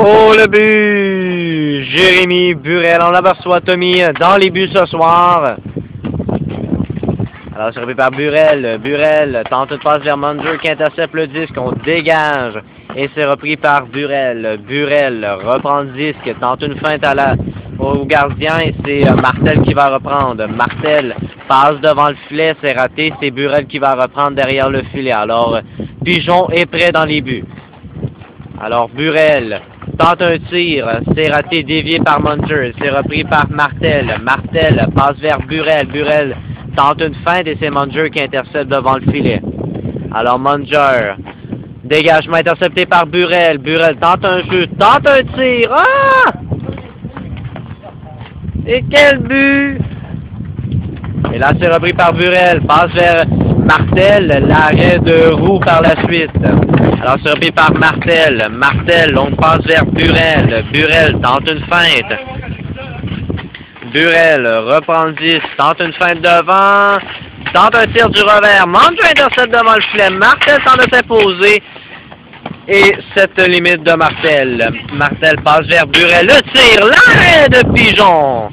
Oh, le but! Jérémy Burel, on aperçoit Tommy dans les buts ce soir. Alors, c'est repris par Burel. Burel tente de passe vers Munger qui intercepte le disque. On dégage. Et c'est repris par Burel. Burel reprend le disque, tente une feinte au gardien et c'est Martel qui va reprendre. Martel passe devant le filet, c'est raté. C'est Burel qui va reprendre derrière le filet. Alors, Pigeon est prêt dans les buts. Alors, Burel tente un tir, c'est raté, dévié par Munger. C'est repris par Martel. Martel passe vers Burel. Burel tente une feinte et c'est Munger qui intercepte devant le filet. Alors, Munger. Dégagement intercepté par Burel. Burel tente un jeu, tente un tir. Ah! Et quel but! Et là, c'est repris par Burel. Passe vers Martel. L'arrêt de Roux par la suite. Alors, c'est repris par Martel. Martel, on passe vers Burel. Burel tente une feinte. Burel reprend le 10. Tente une feinte devant. Tente un tir du revers. Munger intercepte devant le filet. Martel tente de s'imposer. Et cette limite de Martel. Martel passe vers Burel. Le tir, l'arrêt de Pigeon.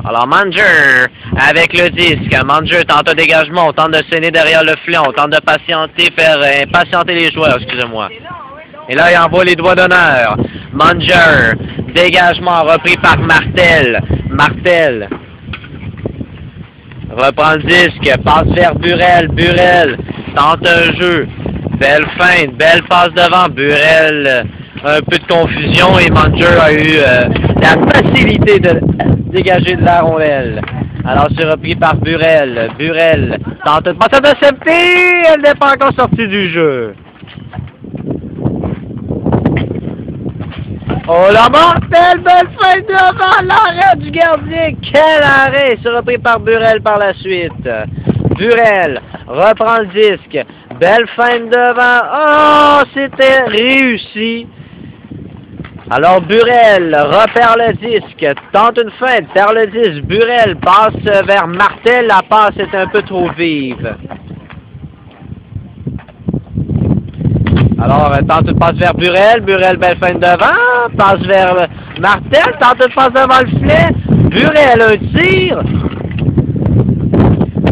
Alors Munger avec le disque. Munger tente un dégagement. On tente de saigner derrière le filet. On tente de patienter, faire impatienter les joueurs, excusez-moi. Et là, il envoie les doigts d'honneur. Munger. Dégagement repris par Martel. Martel reprend le disque, passe vers Burel. Burel tente un jeu. Belle feinte, belle passe devant. Burel, un peu de confusion et Munger a eu la facilité de dégager de la rondelle. Alors c'est repris par Burel. Burel tente de passer intercepter. Elle n'est pas encore sortie du jeu. Oh la Martel, belle feinte devant l'arrêt du gardien. Quel arrêt! C'est repris par Burel par la suite. Burel reprend le disque. Belle feinte devant. Oh, c'était réussi. Alors Burel repère le disque. Tente une feinte, perd le disque. Burel passe vers Martel. La passe est un peu trop vive. Alors, tente une passe vers Burel. Burel, belle feinte devant. Passe vers Martel. Tente une passe devant le filet. Burel, un tir.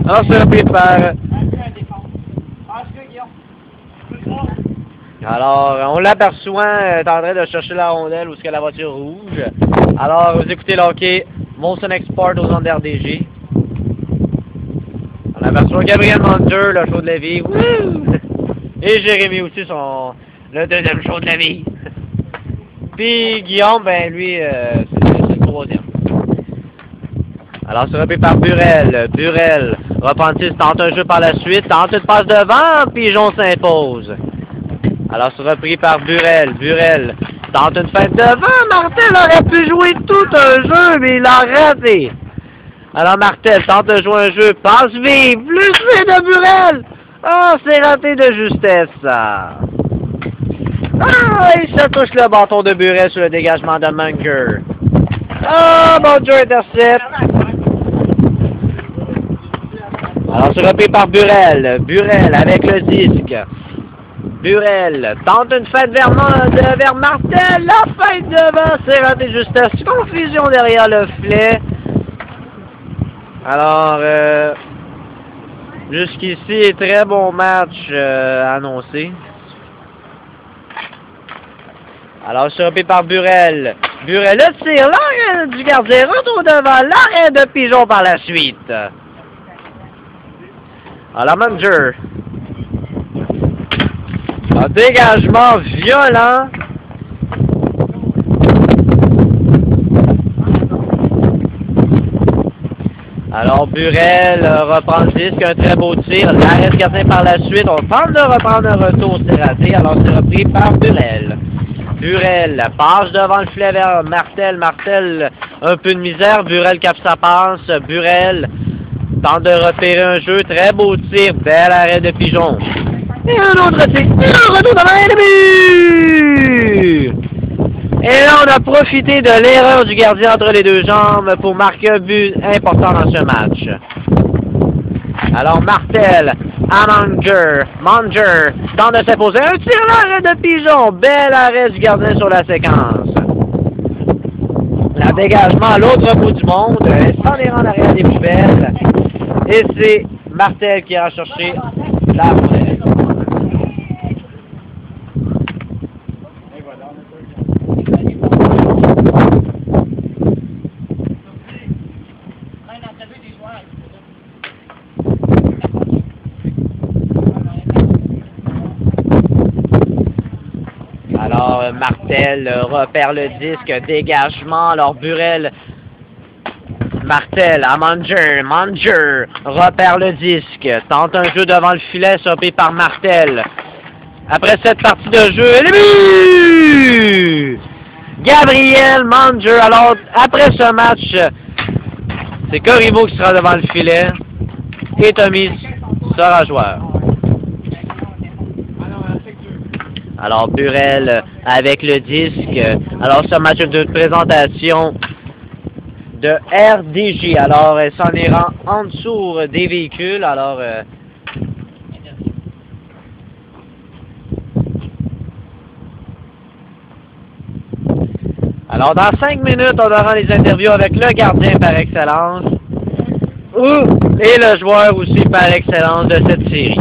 Alors, c'est repris par... Alors, on l'aperçoit, est en train de chercher la rondelle où est-ce que la voiture rouge. Alors, vous écoutez le hockey, Molson Export aux ondes RDG. On aperçoit Gabriel Munger, le show de la vie. Wouh! Et Jérémy aussi, le deuxième show de la vie. Puis Guillaume, ben lui, c'est le troisième. Alors, c'est repris par Burel. Burel repentit, tente un jeu par la suite, tente une passe devant, Pigeon s'impose. Alors, c'est repris par Burel. Burel tente une feinte devant. Martel aurait pu jouer tout un jeu, mais il a raté. Alors, Martel tente de jouer un jeu, passe vive, plus vite de Burel. Ah, c'est raté de justesse, ça. Ah, il se touche le bâton de Burel sur le dégagement de Munger. Ah, Munger intercepte. Alors, c'est repris par Burel. Burel avec le disque. Burel tente une feinte vers Martel. La feinte devant, c'est raté de justesse. Confusion derrière le filet. Alors, jusqu'ici, très bon match annoncé. Alors, surpris par Burel. Burel, le tir, l'arrêt du gardien, retour devant, l'arrêt de Pigeon par la suite. Alors, Munger. Un dégagement violent. Alors, Burel reprend le disque, un très beau tir. L'arrêt de gardien par la suite. On tente de reprendre un retour, c'est raté. Alors, c'est repris par Burel. Burel passe devant le filet vers Martel. Martel, un peu de misère. Burel capte sa passe. Burel tente de repérer un jeu. Très beau tir. Bel arrêt de Pigeon. Et un autre tir. Un retour devant le but! Et là, on a profité de l'erreur du gardien entre les deux jambes pour marquer un but important dans ce match. Alors, Martel à Manger. Manger tente de s'imposer. Un tir l'arrêt de Pigeon. Bel arrêt du gardien sur la séquence. La dégagement à l'autre bout du monde. S'en est en arrière des poubelles. Et c'est Martel qui ira chercher la rondelle. Alors, Martel repère le disque, dégagement, alors Burel, Martel à Manger, Manger repère le disque, tente un jeu devant le filet, stoppé par Martel. Après cette partie de jeu, le but! Gabriel Manger, alors après ce match, c'est Corriveau qui sera devant le filet, et Tommy sera joueur. Alors, Burel avec le disque. Alors, ce match de présentation de RDJ. Alors, s'en ira en dessous des véhicules. Alors, dans 5 minutes, on aura les interviews avec le gardien par excellence. Et le joueur aussi par excellence de cette série.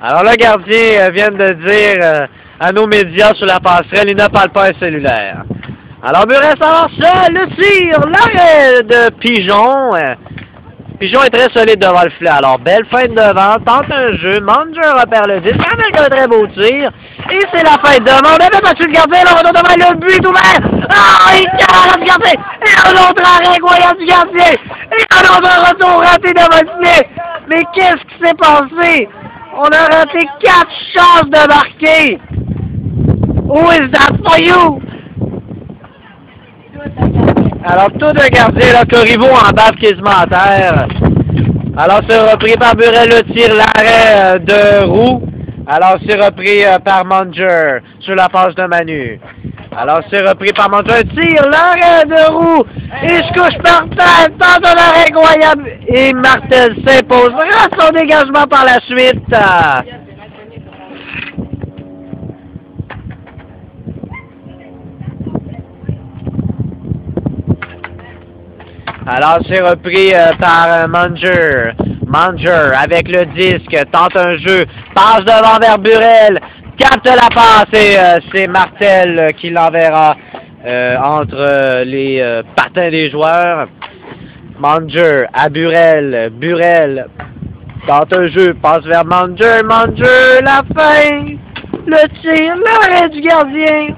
Alors, le gardien vient de dire à nos médias sur la passerelle, il ne parle pas un cellulaire. Alors, Burel s'avance seul, le tir, l'arrêt de Pigeon. Pigeon est très solide devant le filet. Alors, belle feinte devant, tente un jeu, Manger repère le disque avec un très beau tir. Et c'est la feinte devant, on avait battu le gardien, le retour devant, le but ouvert. Ah, il tire le gardien. Et un autre arrêt incroyable du gardien. Et un autre retour raté devant le filet. Mais qu'est-ce qui s'est passé? On a raté 4 chances de marquer. Who is that for you? Alors, tout le gardien, là, Corriveau en bave quasiment à terre. Alors, c'est repris par Burel, le tir, l'arrêt de Roux. Alors, c'est repris par Manger sur la passe de Manu. Alors, c'est repris par Manger, un tir, l'arrêt de Roux. Il se couche par terre, tente un arrêt incroyable. Et Martel s'impose. Reste son dégagement par la suite. Alors, c'est repris par Manger. Manger avec le disque, tente un jeu, passe devant vers Burel, capte la passe et c'est Martel qui l'enverra entre les patins des joueurs. Manger à Burel, Burel tente un jeu, passe vers Manger, Manger, la fin, le tir, l'arrêt du gardien.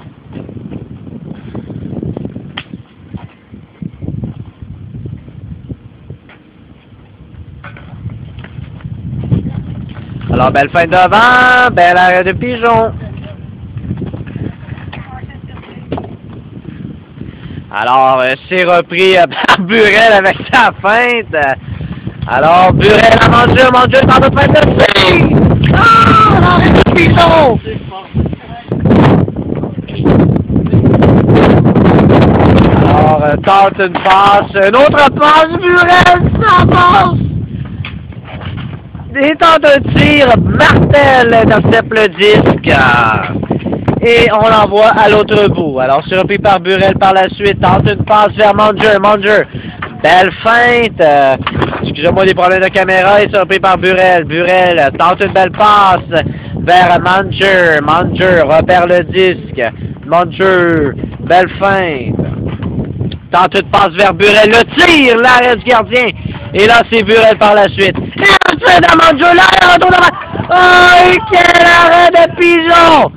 Alors, belle fin devant, bel arrêt de Pigeon. Alors, c'est repris par Burel avec sa feinte. Alors, Burel à Manger, Manger tente de feinte de tir. Ah, l'arrêt de Pigeon. Alors, tente une passe, une autre passe, Burel, ça passe. Et tente un tir, Martel intercepte le disque. Et on l'envoie à l'autre bout. Alors, surpris par Burel par la suite, tente une passe vers Manger. Manger, belle feinte. Excusez-moi des problèmes de caméra. Et surpris par Burel. Burel tente une belle passe vers Manger. Manger repère le disque. Manger, belle feinte. Tente une passe vers Burel. Le tir, l'arrêt du gardien. Et là, c'est Burel par la suite. Et un tir de Manger, là, retour devant. Oh, quel arrêt de Pigeon!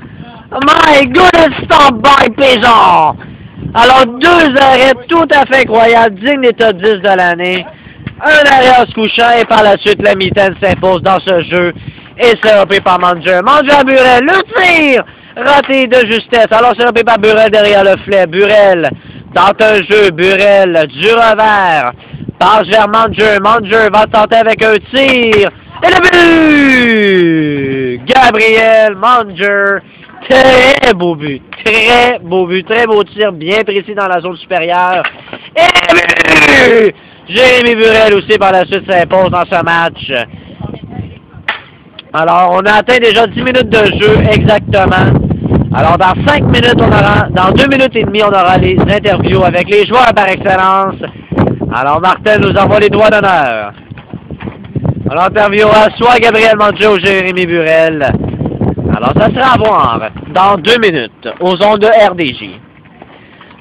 My goodness, stop by Pigeon! Alors, 2 arrêts tout à fait incroyables, dignes des top 10 de l'année. Un arrêt en se couchant et par la suite, la mitaine s'impose dans ce jeu. Et c'est repris par Manger. Manger à Burel, le tir! Raté de justesse. Alors, c'est repris par Burel derrière le filet. Burel tente un jeu. Burel du revers. Passe vers Manger. Manger va tenter avec un tir. Et le but! Gabriel Manger. Très beau but. Très beau but. Très beau tir. Bien précis dans la zone supérieure. Et le but! Jérémy Burel aussi par la suite s'impose dans ce match. Alors, on a atteint déjà 10 minutes de jeu exactement. Alors, dans 5 minutes, dans 2 minutes et demie, on aura les interviews avec les joueurs par excellence. Alors, Martel nous envoie les droits d'honneur. On interviewera soit Gabriel Mangé ou Jérémy Burel. Alors, ça sera à voir dans 2 minutes aux ondes de RDJ.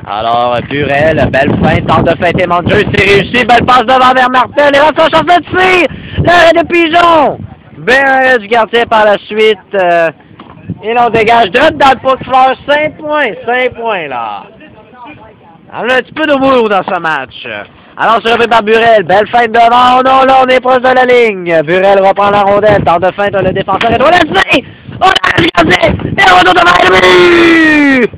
Alors, Burel, belle feinte, tente de feinter Mangé, c'est réussi, belle passe devant vers Martel, et reste son chance de tir! L'arrêt de Pigeon! Bien arrêt du gardien par la suite. Et l'on dégage direct dans le pot de fleurs. 5 points là. On a un petit peu de bourre dans ce match. Alors, c'est relevé par Burel. Belle feinte devant. Oh non, là, on est proche de la ligne. Burel reprend la rondelle. Tente de feinte, le défenseur est droit laissé. Oh, le gardien. Et on retourne devant le but.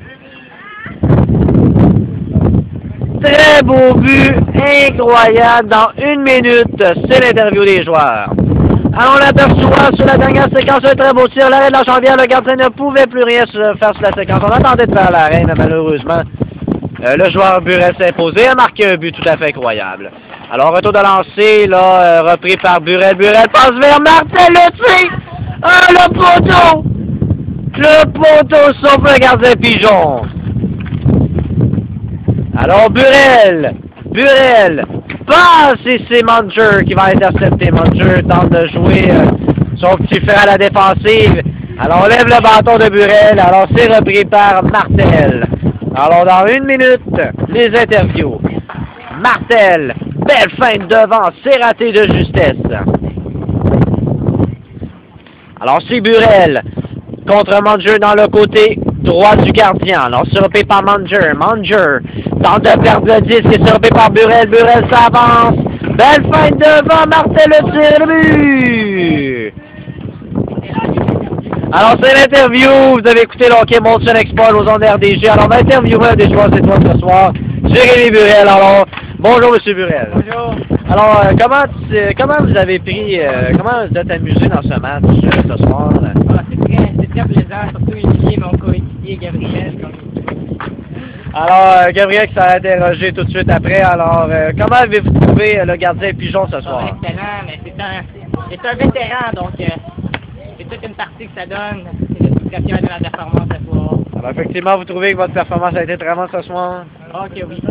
Très beau but. Incroyable. Dans 1 minute, c'est l'interview des joueurs. Alors, on l'aperçoit sur la dernière séquence, un très beau tir. L'arrêt de la Chanvière, le gardien ne pouvait plus rien faire sur la séquence. On attendait de faire l'arrêt, mais malheureusement, le joueur Burel s'est imposé et a marqué un but tout à fait incroyable. Alors, retour de lancer, là, repris par Burel. Burel passe vers Martel, le tir! Ah, le poteau! Le poteau sauf le gardien Pigeon. Alors, Burel passe et c'est Munger qui va intercepter. Munger tente de jouer son petit frère à la défensive. Alors, on lève le bâton de Burel. Alors, c'est repris par Martel. Alors, dans 1 minute, les interviews. Martel, belle feinte devant, c'est raté de justesse. Alors, c'est Burel contre Munger dans le côté droit du gardien. Alors, surpris par Munger. Munger tente de perdre le disque et surpris par Burel. Burel s'avance. Belle feinte devant. Martel le tire. Le but. Alors, c'est l'interview. Vous avez écouté le hockey Molson Export aux ondes RDG. Alors, on va interviewer un des joueurs étoiles ce soir. Jérémy Burel. Alors, bonjour, M. Burel. Bonjour. Alors, comment vous avez pris, comment vous êtes amusé dans ce match ce soir? Ah, c'est très plaisant, surtout ici, mon coéquipier Gabriel. Alors, Gabriel qui s'est interrogé tout de suite après. Alors, comment avez-vous trouvé le gardien Pigeon ce soir? Excellent, mais c'est un vétéran, donc c'est toute une partie que ça donne. C'est l'explication de la performance ce soir. Alors, effectivement, vous trouvez que votre performance a été très bonne ce soir? Ok, oui.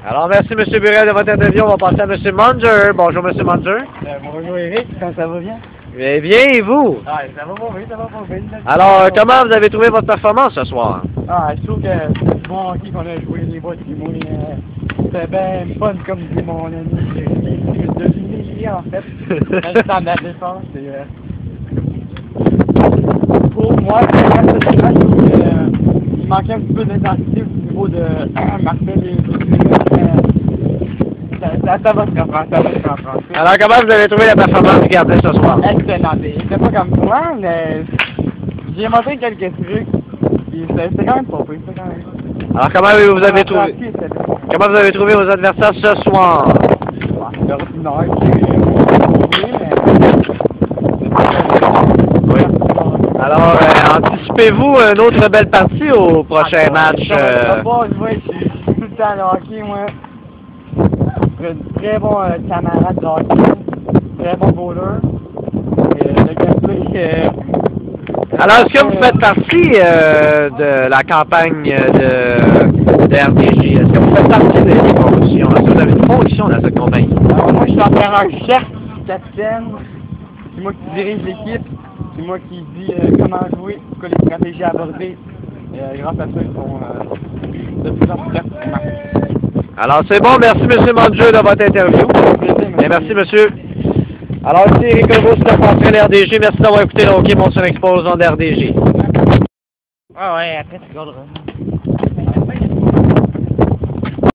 Alors, merci M. Burel de votre interview. On va passer à M. Munger. Bonjour, M. Munger. Bonjour Eric, comment ça va bien? Eh bien, et vous? Ah, ça va pas bien, ça va pas bien. Alors, comment vous avez trouvé votre performance ce soir? Ah, je trouve que c'est du bon hockey qu'on a joué, les boys, puis moi, c'était bien fun, comme dit mon ami, de l'humilier en fait, même dans la défense, pour moi, il manquait un petit peu d'intensité au niveau de Martel et ça va se reprendre, ça va se reprendre. Alors, comment vous avez trouvé la performance du gardien ce soir? Excellent, c'était pas comme moi, mais j'ai montré quelques trucs, puis c'était quand même pas pire, c'était quand même. Alors, comment vous avez trouvé? Comment vous avez trouvé vos adversaires ce soir? C'est ordinaire, Oui. Alors, anticipez-vous une autre belle partie au prochain match? Je suis tout le temps le hockey, moi. Très bon camarade de hockey, très bon bowler. Le gameplay. Alors, est-ce que vous faites partie de la campagne de RDJ? Est-ce que vous faites partie des fonctions? Est-ce que vous avez une fonction dans cette compagnie? Alors, moi, je suis entraîneur-chef, capitaine. C'est moi qui dirige l'équipe. C'est moi qui dis comment jouer, quoi les stratégies à aborder. Grâce à ça, ils sont de plus en plus pertinents. Alors, c'est bon. Merci, M. Munger, de votre interview. Et merci, monsieur. Alors, ici Eric Legault, c'est le portrait de RDG. Merci d'avoir écouté le hockey Molson Export aux ondes RDG. Ah ouais, après, tu regarderas.